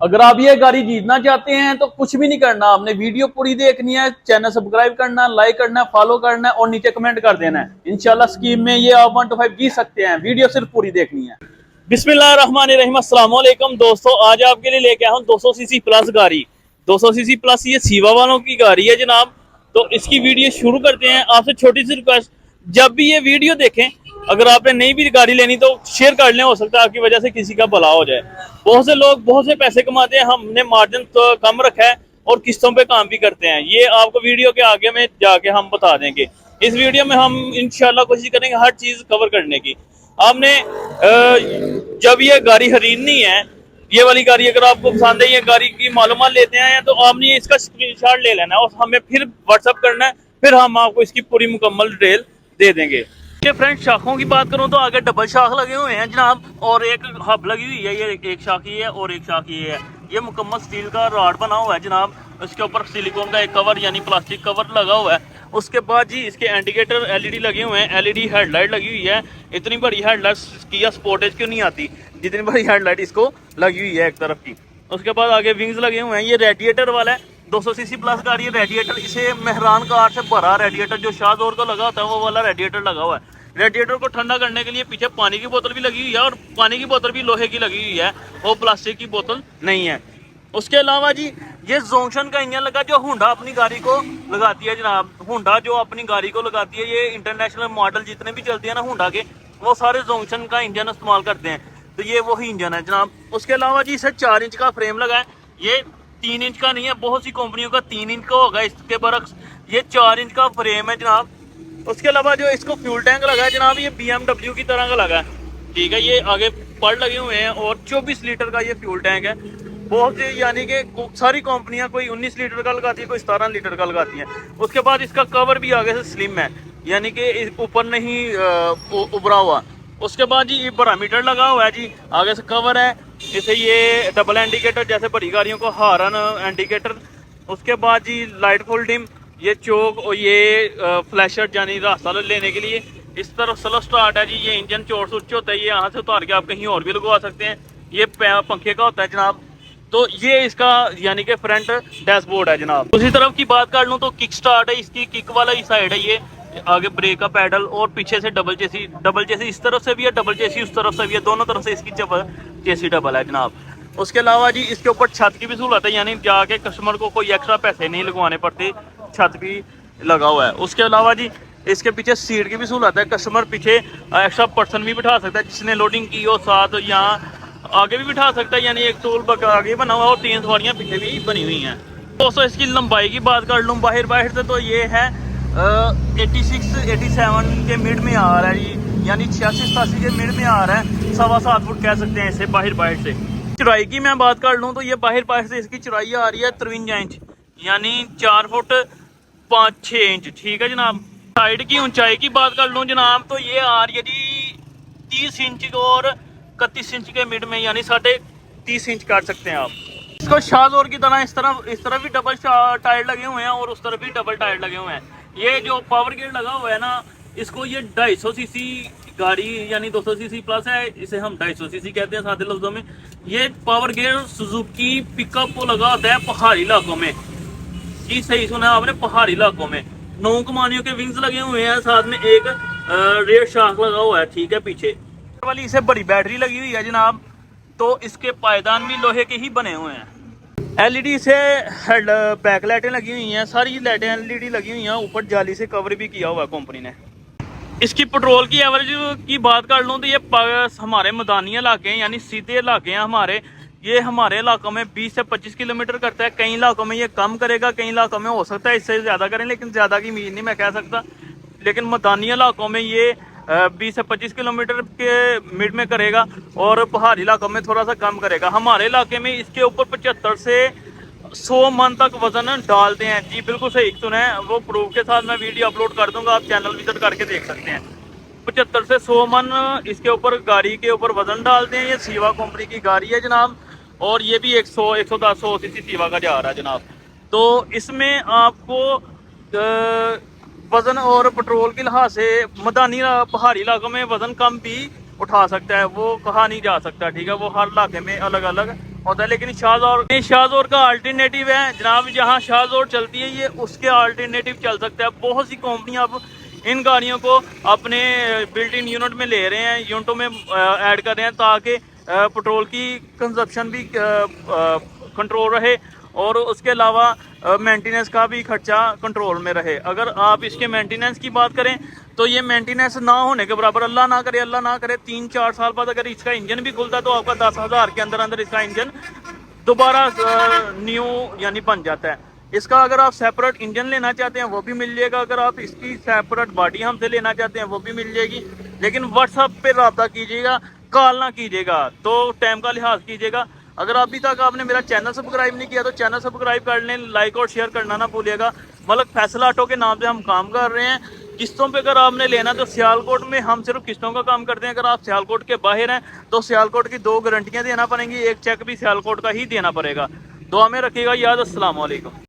अगर आप ये गाड़ी जीतना चाहते हैं तो कुछ भी नहीं करना, आपने वीडियो पूरी देखनी है, चैनल सब्सक्राइब करना, लाइक करना, फॉलो करना और नीचे कमेंट कर देना है। इंशाल्लाह स्कीम में ये आप 125 जीत सकते हैं। वीडियो सिर्फ पूरी देखनी है। बिस्मिल्लाहिर्रहमानिर्रहीम, अस्सलाम वालेकुम दोस्तों, आज आपके लिए लेके आया हूँ 200 सीसी प्लस गाड़ी। 200 सीसी प्लस ये सीवा वालों की गाड़ी है जनाब। तो इसकी वीडियो शुरू करते हैं। आपसे छोटी सी रिक्वेस्ट, जब भी ये वीडियो देखें, अगर आपने नई भी गाड़ी लेनी तो शेयर कर लें, हो सकता है आपकी वजह से किसी का भला हो जाए। बहुत से लोग बहुत से पैसे कमाते हैं, हमने मार्जिन तो कम रखा है और किस्तों पे काम भी करते हैं। ये आपको वीडियो के आगे में जाके हम बता देंगे। इस वीडियो में हम इंशाल्लाह कोशिश करेंगे हर चीज कवर करने की। आपने जब ये गाड़ी खरीदनी है, ये वाली गाड़ी अगर आपको पसंद है, ये गाड़ी की मालूमात लेते हैं तो आपने इसका स्क्रीनशॉट ले लेना है और हमें फिर व्हाट्सअप करना है, फिर हम आपको इसकी पूरी मुकम्मल डिटेल दे देंगे। फ्रेंड, शाखों की बात करूं तो आगे डबल शाख लगे हुए हैं जनाब, और एक हब लगी हुई है। ये एक शाख ये है और एक शाख ये है। ये मुकम्मल स्टील का रॉड बना हुआ है जनाब। इसके ऊपर सिलिकॉन का एक कवर यानी प्लास्टिक कवर लगा हुआ है। उसके बाद जी इसके इंडिकेटर एलईडी लगे हुए हैं, एलईडी हेडलाइट लगी हुई है। इतनी बड़ी हेडलाइट किया स्पोर्टेज क्यों नहीं आती जितनी बड़ी हेडलाइट इसको लगी हुई है एक तरफ की। उसके बाद आगे विंग्स लगे हुए हैं। ये रेडिएटर वाला है, 200 सीसी प्लस गाड़ी है। रेडिएटर इसे मेहरान कार से भरा रेडिएटर जो शाहदौर का लगा होता है वो वाला रेडिएटर लगा हुआ है। रेडिएटर को ठंडा करने के लिए पीछे पानी की बोतल भी लगी हुई है, और पानी की बोतल भी लोहे की लगी हुई है, वो प्लास्टिक की बोतल नहीं है। उसके अलावा जी ये जोंक्शन का इंजन लगा जो होंडा अपनी गाड़ी को लगाती है जनाब। होंडा जो अपनी गाड़ी को लगाती है, ये इंटरनेशनल मॉडल जितने भी चलते हैं ना होंडा के, वो सारे जोंक्शन का इंजन इस्तेमाल करते हैं। तो ये वही इंजन है जनाब। उसके अलावा जी इसे 4 इंच का फ्रेम लगा है। ये 3 इंच का नहीं है, बहुत सी कंपनियों का 3 इंच का होगा, इसके बरक्स ये 4 इंच का फ्रेम है जनाब। उसके अलावा जो इसको फ्यूल टैंक लगा है जनाब, ये BMW की तरह का लगा है, ठीक है। ये आगे पड़ लगे हुए हैं और 24 लीटर का ये फ्यूल टैंक है। बहुत से यानी कि सारी कंपनियां कोई 19 लीटर का लगाती है, कोई 17 लीटर का लगाती है। उसके बाद इसका कवर भी आगे से स्लिम है, यानी कि ऊपर नहीं उभरा हुआ। उसके बाद जी ये बैरोमीटर लगा हुआ है जी, आगे से कवर है। जैसे ये डबल इंडिकेटर, जैसे बड़ी गाड़ियों को हॉर्न इंडिकेटर। उसके बाद जी लाइट फुल डिम, ये चौक और ये फ्लैशर यानी रास्ता लेने के लिए। इस तरफ स्लो स्टार्ट है जी, ये इंजन चोर स्विच होता है, ये यहाँ से उतार के आप कहीं और भी लगवा सकते हैं। ये पंखे का होता है जनाब। तो ये इसका यानी कि फ्रंट डैशबोर्ड है जनाब। दूसरी तरफ की बात कर लूँ तो किक स्टार्ट है, इसकी किक वाला ही साइड है। ये आगे ब्रेक का पैडल और पीछे से डबल चेसी इस तरफ से भी है, डबल चेसी उस तरफ से भी है, दोनों तरफ से इसकी चेसी डबल है जनाब। उसके अलावा जी इसके ऊपर छत की भी सहूलत है, यानी जाके कस्टमर को कोई एक्स्ट्रा पैसे नहीं लगवाने पड़ते, छत भी लगा हुआ है। उसके अलावा जी इसके पीछे सीट की भी सहूलत है, कस्टमर पीछे एक्स्ट्रा पर्सन भी बिठा सकता है जिसने लोडिंग की हो, साथ यहाँ आगे भी बिठा सकता है, यानी एक टूल आगे बना हुआ और 3 सवारियाँ पीछे भी बनी हुई हैं। दोस्तों इसकी लंबाई की बात कर लूँ बाहर से तो ये है 86-87 के मिड में आ रहा है जी, यानी 86-87 के मिड में आ रहा है। 7.25 फुट कह सकते हैं इसे बाहर से। चौड़ाई की मैं बात कर लूँ तो ये बाहर से इसकी चौड़ाई आ रही है 53 इंच, यानी 4 फुट 5-6 इंच, ठीक है जनाब। साइड की ऊंचाई की बात कर लूँ जनाब तो ये आ रही है जी 30 इंच और 31 इंच के मिड में, यानी 30.5 इंच काट सकते हैं आप इसको। शाहजोर की तरह इस तरफ भी डबल टायर लगे हुए हैं और उस तरफ भी डबल टायर लगे हुए हैं। ये जो पावर गेट लगा हुआ है ना, इसको ये 250 सीसी गाड़ी यानी 200 सीसी प्लस है, इसे हम 250 सीसी कहते हैं सादे लफ्जों में। ये पावर गेट सुजुकी पिकअप को लगा होता है पहाड़ी इलाकों में। जी सही सुना आपने, पहाड़ी इलाकों में। 9 कमानियों के विंग्स लगे हुए हैं, साथ में एक रेड शाख लगा हुआ है, ठीक है। पीछे वाली इसे बड़ी बैटरी लगी हुई है जनाब, तो इसके पायदान भी लोहे के ही बने हुए हैं। एलईडी से हेड बैक लाइटें लगी हुई हैं, सारी लाइटें एलईडी लगी हुई हैं, ऊपर जाली से कवर भी किया हुआ है कंपनी ने। इसकी पेट्रोल की एवरेज की बात कर लूँ तो ये हमारे मैदानी इलाके हैं, यानी सीधे इलाके हैं हमारे। ये हमारे इलाकों में 20 से 25 किलोमीटर करता है। कई इलाकों में ये कम करेगा, कई इलाकों में हो सकता है इससे ज़्यादा करें, लेकिन ज़्यादा की उम्मीद नहीं मैं कह सकता। लेकिन मैदानी इलाकों में ये 20 से 25 किलोमीटर के मिड में करेगा और पहाड़ी इलाकों में थोड़ा सा कम करेगा। हमारे इलाके में इसके ऊपर 75 से 100 मन तक वजन डालते हैं। जी बिल्कुल सही सुना है, वो प्रूफ के साथ मैं वीडियो अपलोड कर दूंगा, आप चैनल विजिट करके देख सकते हैं। 75 से 100 मन इसके ऊपर गाड़ी के ऊपर वजन डालते हैं। ये सीवा कंपनी की गाड़ी है जनाब, और ये भी 100 सीसी सीवा का जा रहा है जनाब। तो इसमें आपको वजन और पेट्रोल के लिहाज से मैदानी पहाड़ी इलाकों में वजन कम भी उठा सकता है, वो कहा नहीं जा सकता, ठीक है। वो हर इलाके में अलग अलग होता है, लेकिन शाहज़ोर का अल्टरनेटिव है जनाब। जहाँ शाहज़ोर चलती है ये उसके अल्टरनेटिव चल सकता है। बहुत सी कंपनियां अब इन गाड़ियों को अपने बिल्ट इन यूनिट में ले रहे हैं, यूनिटों में ऐड कर रहे हैं, ताकि पेट्रोल की कंजप्शन भी कंट्रोल रहे और उसके अलावा मेंटेनेंस का भी खर्चा कंट्रोल में रहे। अगर आप इसके मेंटेनेंस की बात करें तो ये मेंटेनेंस ना होने के बराबर, अल्लाह ना करे 3-4 साल बाद अगर इसका इंजन भी खुलता है तो आपका 10,000 के अंदर अंदर इसका इंजन दोबारा न्यू यानी बन जाता है। इसका अगर आप सेपरेट इंजन लेना चाहते हैं वो भी मिल जाएगा, अगर आप इसकी सेपरेट बॉडी हमसे लेना चाहते हैं वो भी मिल जाएगी। लेकिन व्हाट्सएप पे रब्ता कीजिएगा, कॉल ना कीजिएगा, तो टाइम का लिहाज कीजिएगा। अगर अभी तक आपने मेरा चैनल सब्सक्राइब नहीं किया तो चैनल सब्सक्राइब कर लें, लाइक और शेयर करना ना भूलिएगा। मलक फैसल ऑटो के नाम से हम काम कर रहे हैं। किस्तों पे अगर आपने लेना तो सियालकोट में हम सिर्फ किस्तों का काम करते हैं। अगर आप सियालकोट के बाहर हैं तो सियालकोट की 2 गारंटियां देना पड़ेंगी, एक चेक भी सियालकोट का ही देना पड़ेगा। दुआ में रखिएगा याद। अस्सलाम वालेकुम।